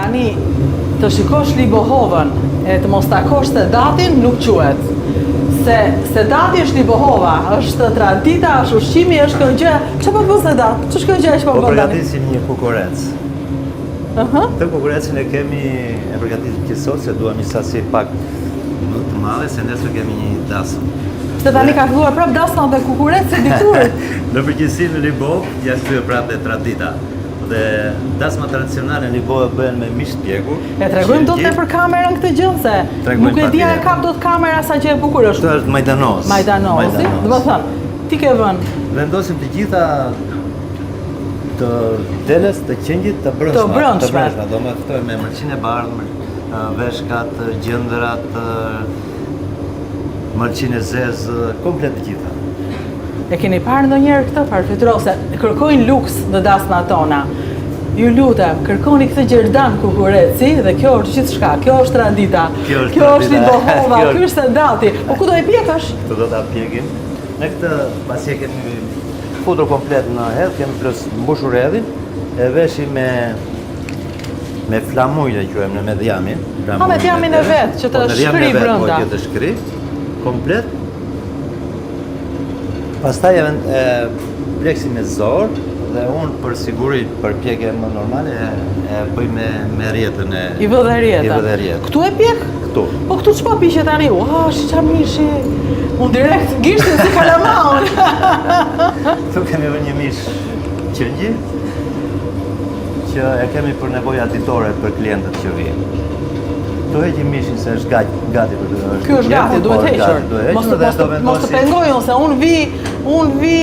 Tani, të shikosh Libohovën e të mos takosh Sedatin nuk quhet. Se Sedati është Libohova, është tradita, është ushqimi, është kjo gjë. Çfarë po bën Sedat? Ç'është kjo gjë që po bën tani? Po përgatisim një kukurec. Këtë kukurecin e kemi e përgatitur që sot se duam një sasi pak më të madhe se nesër kemi një dasmë. Se tani ka filluar prap dasma dhe kukurec se ditur. Në përgjithësi në Libov, ja kthye prapë dhe tradita. Dhe dasma tradicionale në Libov bëhen me mish të pjekur. E tregojmë dot për kamerën këtë gjë se nuk e dia e kap dot kamera sa që e bukur është. Kjo është majdanos. Majdanosi, do të thënë, ti ke vënë. Vendosim të gjitha të deles, të qenjit, të brëndshme. Do me ftojmë me mërqinë e bardhë, veshkat, gjëndërat, mërqinë e zezë, komplet të gjitha. E keni parë ndonjëherë këtë parfitërose, kërkojnë luks në dasmat tona. Ju lutem, kërkoni këtë gjerdan kukureci dhe kjo është gjithçka, kjo është tradita, kjo është Libohova, kjo është Sedati. Po ku do e pjekësh? Ku do ta pjekim? Ne këtë pasi e kemi futur komplet në hedh, kemi plus mbushur hedhin, e veshim me flamujë e quajmë me dhjamin. Me dhjamin e vet, që të shkri brenda. Po që të shkri komplet. Pastaj e pleksim me zor dhe unë për siguri për pjekje më normale e bëj me rjetën e... I vë dhe rjetën. Këtu e pjek? Këtu. Po këtu ç'po pishe tani? Shi qa mishi. Unë direkt gishtin si kalamaun. Këtu kemi vë një mish qëngji që e kemi për nevoja ditore për klientët që vinë. Këtu heqim mishin se është gati për të Ky është gati, duhet hequr. Mos të pengoj unë se unë vi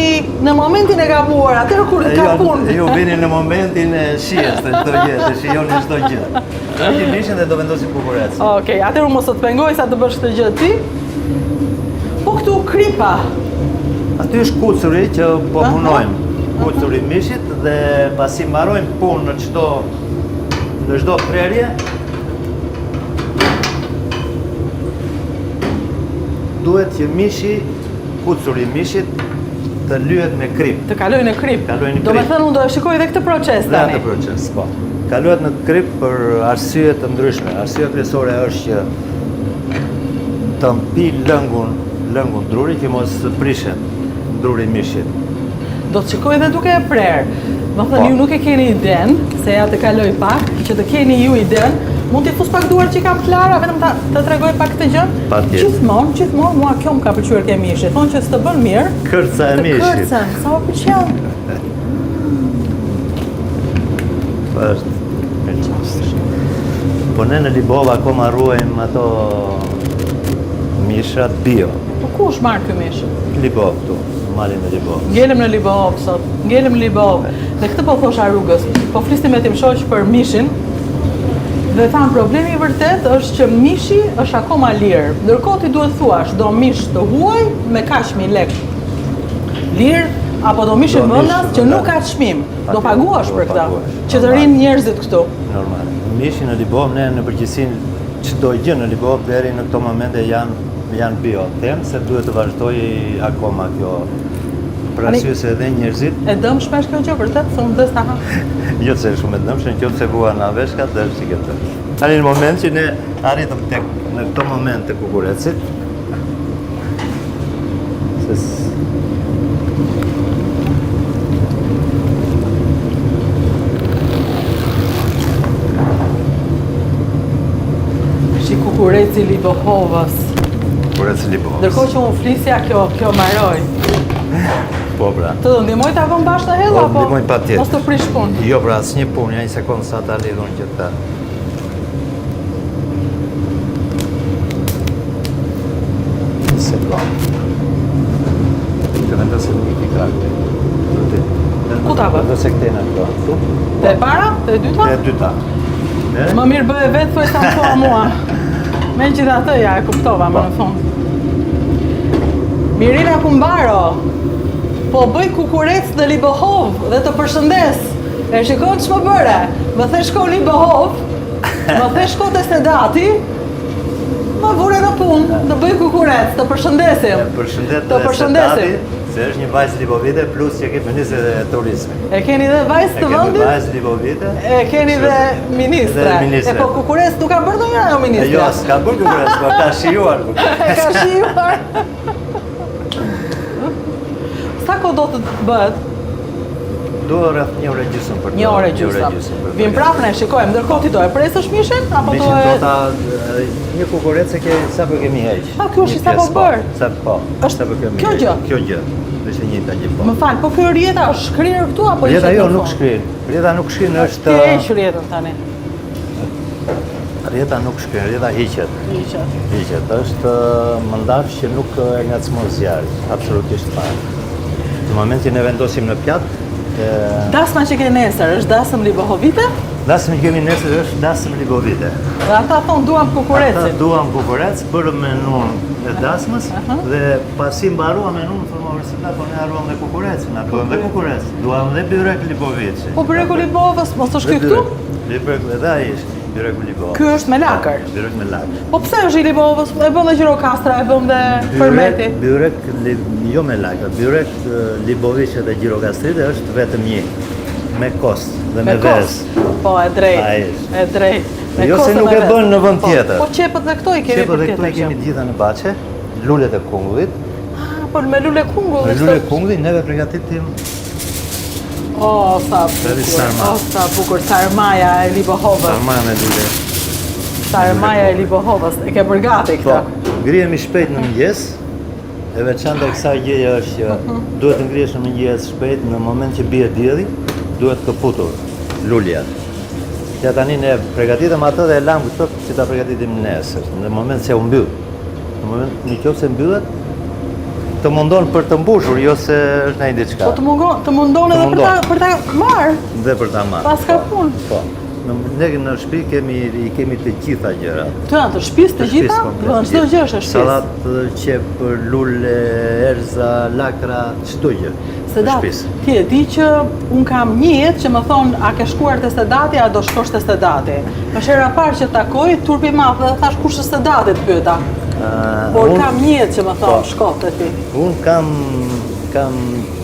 në momentin e gabuar, atëherë kur ka punë. Ju vini në momentin e shijes të çdo gjë, të shijoni çdo gjë. Heqim mishin dhe do vendosim kukurecin. Okej, atëherë mos të pengoj sa të bësh këtë gjë ti. Po këtu kripa. Aty është kucuri që po punojmë. Kucuri mishit dhe pasi mbarojmë punë në çdo prerje, duhet që kucuri mishit të lyhet me krip. Të kaloj në krip. Do me thënë unë do e shikoj dhe këtë proces tani. Dhe atë proces, po. Kalohet në krip për arsye të ndryshme. Arsye kryesore është që të mpi lëngun druri që mos prishet druri mishit. Do të shikoj dhe duke e prerë. Do thënë ju nuk e keni iden, se ja të kaloj pak, që të keni ju iden. Mund t'i fus pak duar që i kam klara, vetëm të tregoj pak këtë gjë? Gjithmonë, mua kjo më ka pëlqyer ke mishi. Thonë që s'të bën mirë. Kërca e mishit. Kërcën, sa më pëlqen. Po ne në Libov akoma ruajmë ato mishrat bio. Po ku është marrë ky mish? Libov këtu, në malin e Libov. Ngelëm në Libov sot, ngelëm në Libov. Dhe këtë po thosha rrugës, po flisnim me tim shoq për mishin. Dhe thamë, problemi i vërtet është që mishi është akoma lirë. Ndërkohë ti duhet thuash, do mish të huaj me kaq mijë lekë lirë, apo do mish i vendas që nuk ka çmim. Do paguash për këtë, që të rinë njerëzit këtu. Normal. Mishi në Libov, ne në përgjithësi çdo gjë në Libov deri në këto momente janë bio. Them se duhet të vazhdojë akoma kjo. Për arsye se edhe njerëzit... E dëmshme është kjo gjë vërtet, se unë dës ta ha? Jo se është shumë e dëmshme, në qoftë se vuan nga veshkat dhe është si këtë. Tani në moment që ne arritëm tek në këto moment të kukurecit, Shi kukureci Libohovës. Kukureci Libohovës. Ndërkohë që unë flisja, kjo mbaroj. Po pra. Të do ndihmoj ta vëm bashkë në hell apo? Ndihmoj patjetër. Mos të prish punë. Jo pra, asnjë punë, ja një sekondë sa ta lidhun që ta. Një sekondë. Të vendosim një pikrak. Ku ta bë? Vendose këtej në këtu. Te e para? Te e dyta? Te e dyta. Më mirë bëhe vetë, thuaj sa më thua mua. Megjithatë, ja e kuptova më në fund. Mirina Kumbaro, po bëj kukurec në Libohov dhe të përshëndes. E shikon që më bëre, më the shko Libohov, më the shko të Sedati, më vure në punë, të bëj kukurec, të përshëndesim. Përshëndet dhe Sedati, Se është një vajzë libovite plus që kemi ministre e turizmit. E keni dhe vajzë të Kemi vendit? vajzë libovite. E keni dhe ministre. Dhe ministre. E po Kukures nuk ka bërë ndonjëra jo ministre. Jo, s'ka bërë Kukures, po ka shijuar. E ka shijuar. Sa kohë do të bëhet? Do rreth 1 orë gjysmë për të. 1 orë gjysmë. Vim prapë ne shikojmë, ndërkohë ti do e presësh mishin apo do Mishin e do ta një kukurece sapo kemi heq. Ah, kjo është sapo bër. Sapo. Është kemi. kjo gjë? Kjo gjë. Është një gjë po. Më fal, po kjo rjeta është shkrirë këtu apo Rjeta jo nuk shkrin. Rjeta nuk shkrin është Ti heq rjetën tani. Rjeta nuk shkrin, rjeta hiqet. Hiqet. Hiqet. Është mandash që nuk e ngacmon zjarri, absolutisht fare. Në momentin e vendosim në pjatë, Dasma që ke nesër, është dasëm libohovite? dasëm që kemi nesër është dasëm libovite. Dhe ata thonë duam Ata kukurecin. duam kukurec, bërë menun e dasmës dhe pasi mbarua menun, thonë universitet, po ne haruam dhe kukurecin, na bëjmë dhe kukurec. Duam dhe byrek libovici. Po bëreku libovës, mos është ky këtu? Byrek dhe ai ishte, byrek libovës. Ky është me lakër. Byrek me lakër. Po pse është i libovës? E bën dhe Gjirokastra, e bën dhe Përmeti. Byrek, jo me lakër, byrek libovici dhe Gjirokastrit është vetëm një, me kost dhe me kos. vezë. Po, e drejt. Ai është. E drejt. Me Jo kos se dhe nuk me e vezë. bën në vend Po, tjetër. Po qepët dhe këto i kemi Qepët për dhe tjetër. këtu i kemi gjitha në bache, lullet e kungullit. Po me lule kungull. Me lullet e kungullit neve përgatitim O, sa Very bukur. sarma. O, sa bukur. Sarmaja e Libohovës. sarma me lullet. Sarmaja e Libohovës. E ke përgati Po, këta. ngrihemi shpejt në mëngjes, e veçanta e kësaj gjëje është që duhet të ngrihesh në mëngjes shpejt, në moment që bie dielli, duhet këputur lulja. Ja tani ne përgatitëm atë dhe e lam këto që ta përgatitim nesër, në moment se u mbyll. Në moment në qoftë se mbyllet, të mundon për të mbushur, jo se është ndonjë diçka. Po të mundon edhe për ta marrë. Dhe për ta marrë. Pas ka punë. Po. Ne në shtëpi i kemi të gjitha gjërat. Këto janë të shtëpisë të gjitha? Do çdo gjë është e shtëpisë. Sallatë, qep, lule, erza, lakra, çdo gjë. Sedat, ti e di që un kam një jetë që më thon a ke shkuar te Sedati, a do shkosh te Sedati. Është hera parë që takoj turpi i madh dhe thash kush është Sedati të pyeta. Por kam një jetë që më thon shko te ti. Un kam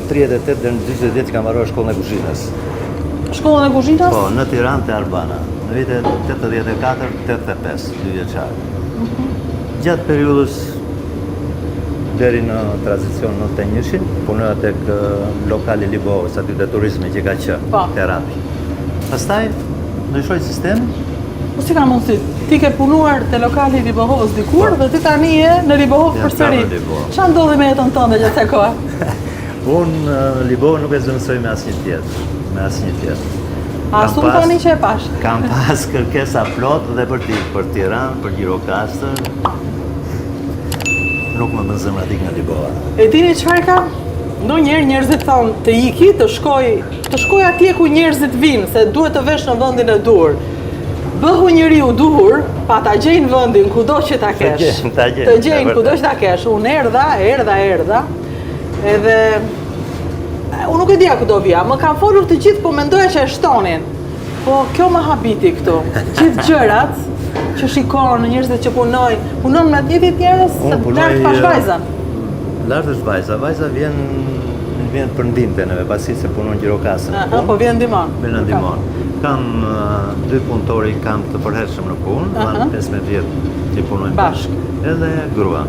38 deri në 40 vjet që kam marrë shkollën e kuzhinës. Shkollën e kuzhinës? Po, në Tiranë te Albana, në vitet 84-85, 2 vjeçar. Gjatë periudhës deri në tranzicion në të njëshin, punoja tek lokali Libovës, aty të turizmi që ka qenë, terapi. Pastaj, ndryshoi sistemi. Po si ka mundësi? Ti ke punuar te lokali i Libohovës dikur dhe ti tani je në Libohovë përsëri. Çfarë ndodhi me jetën tënde gjatë kësaj kohe? Unë Libovën nuk e zëvendësoj me asnjë tjetër, me asnjë tjetër. Asun tani që e pash? Kam pas kërkesa plot dhe për Tiranë, për Gjirokastër. Nuk më bën zemra dik nga Libova. E dini çfarë ka? Ndonjëherë njerëzit thonë të iki, të shkoj atje ku njerëzit vinë, se duhet të vesh në vendin e dur. Bëhu njeriu duhur, pa ta gjejnë vendin kudo që ta kesh. Të gjejnë kudo që ta kesh. Unë erdha, edhe unë nuk e dija ku do vija. Më kanë folur të gjithë, po mendoja që e shtonin. Po kjo më habiti këtu. Gjithë gjërat që shikon njerëzit që punon me të njëjtit njerëz, lart pash vajzën. Lart është vajza. Vajza vjen për ndihmë neve, pasi se punon Gjirokastër. Po vjen ndihmon. Vjen ndihmon. Kam 2 punëtori kam të përhershëm në punë, kanë 15 vjet që punojnë bashkë. Edhe grua.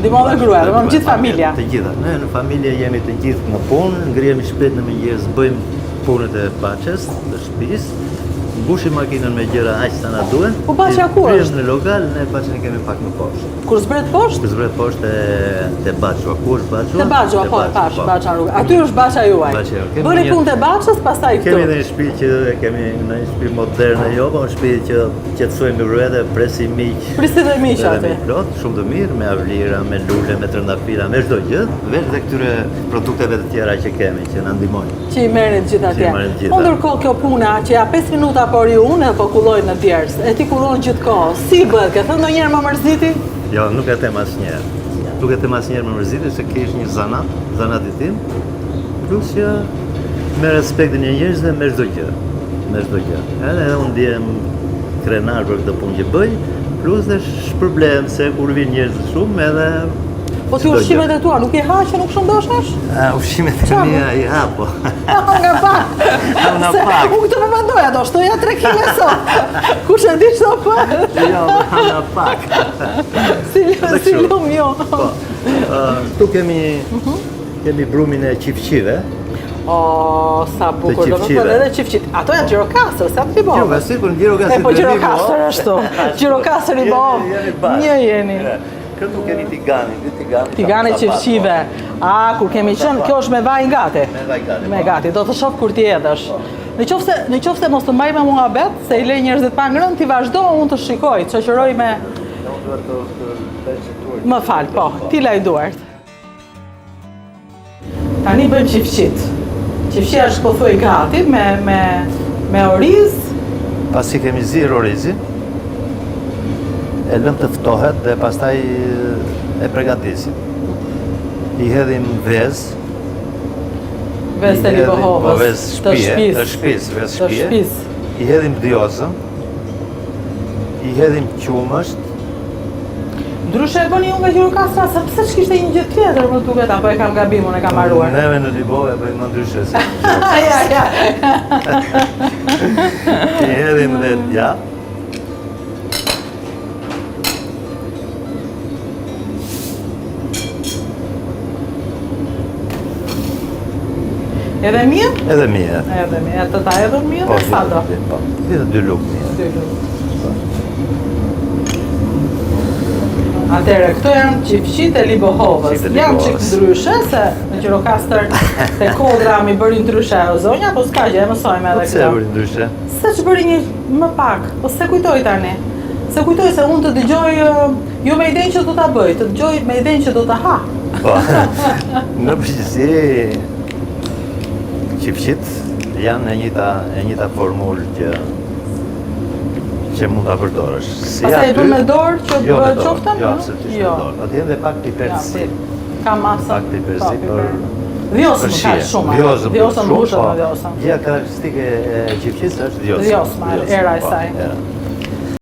Ndihmon dhe grua, do gjithë familja. Të gjitha. Ne në familje jemi të gjithë në punë, ngrihemi shpejt në mëngjes, bëjmë punët e baçës, të shtëpisë. Mbushim makinën me gjëra aq sa na duhen. Po baçja ku është? Në lokal, ne baçën e kemi pak më poshtë. Kur zbret poshtë? Kur zbret poshtë te Baçua. Ku është Baçua? Te Baçua, po, pash, Baça rrugë. Aty është Baça juaj. Bëni punë te Baçës, pastaj këtu. Kemi një shtëpi që kemi një shtëpi moderne, jo, po një shtëpi që qetësojmë rredhe, presim miq. Prisit dhe miq aty. Plot, shumë të mirë, me avlira, me lule, me trëndafila, me çdo gjë, veç dhe këtyre produkteve të tjera që kemi, që na ndihmojnë. Që i merrin gjithë atje. Po ndërkohë kjo puna që ja 5 minuta por ju unë po kulloj në djers. E ti kullon gjithkohë. Si bëhet? Ke thënë ndonjëherë më mërziti? Jo, nuk e them asnjëherë. Nuk e them asnjëherë më mërziti se ke një zanati tim, plus që me respektin e njerëzve me çdo gjë. Me çdo gjë. Edhe unë ndihem krenar për këtë punë që bëj, plus dhe shpërblehem se kur vin njerëz shumë edhe Po ti ushqimet e tua nuk i ha që nuk shëndoshesh? Ushqimet e mia i ha, po. Nga pak. Nga pak. Unë këtë më mendoja, do shtoja 3 kg sot. Kush e di çfarë po? Jo, nga pak. Si lum jo. Po. Këtu kemi brumin e qifqive. O, sa bukur, do të thonë edhe qifqit. Ato janë Gjirokastër, sa ti bëu? Jo, sipër Gjirokastër. Po Gjirokastër ashtu. Gjirokastër i bëu. Një jeni. Këtu kemi tigani. Tigane qifqive. Kur kemi qenë, kjo është me vaj gati. Me vaj gati. Me gati, do të shoh kur ti edhësh. Në qofse mos të mbaj me mua bet, se i lej njerëzit pa ngrënë, ti vazhdo, unë të shikoj, të shoqëroj me... Unë duhet të duart. Më fal, po, ti laj duart. Tani bëjmë qifqit. Qifqia është pothuaj gati me oriz. Pasi kemi zirë orizin, e lëm të ftohet dhe pastaj e përgatisim. I hedhim vezë. Vezë të libohovës, të shpis. I hedhim djozën. I hedhim qumësht. Ndryshe e bëni unë nga Gjirokastra, se pse ç'kishte një gjë tjetër më duket, apo e kam gabim, unë e kam haruar. Neve në Libove bëjmë më ndryshe se. Ja. I hedhim dhe djath. Edhe mia? Edhe mia. Edhe mia, të ta edhe mia dhe sa do? Po, edhe 2 lukë mia. 2 lukë. Atëherë, këto janë qifqit e libohovës. Janë çik ndryshe, se në Gjirokastër te kodra mi bëri ndryshe ajo zonja, po s'ka gjë, e mësojmë edhe Pse këtë. bëri ndryshe? Se që bëri një më pak, po se kujtoj tani. Se kujtoj se unë të dëgjoj, jo me idenë që do ta bëj, të dëgjoj me idenë që do ta ha. Po, në përgjithësi, qifqit janë e njëta formulë që mund ta përdorësh. Pastaj e bën me dorë që të bëhet qoftën? Jo, absolutisht me dorë. Atë janë dhe pak pipersi. Ka masa. Pak pipersi për Vjosën ka shumë. Vjosën mbushet me vjosën. Gjëja karakteristike e qifqisë është vjosën. Vjosma, era e saj.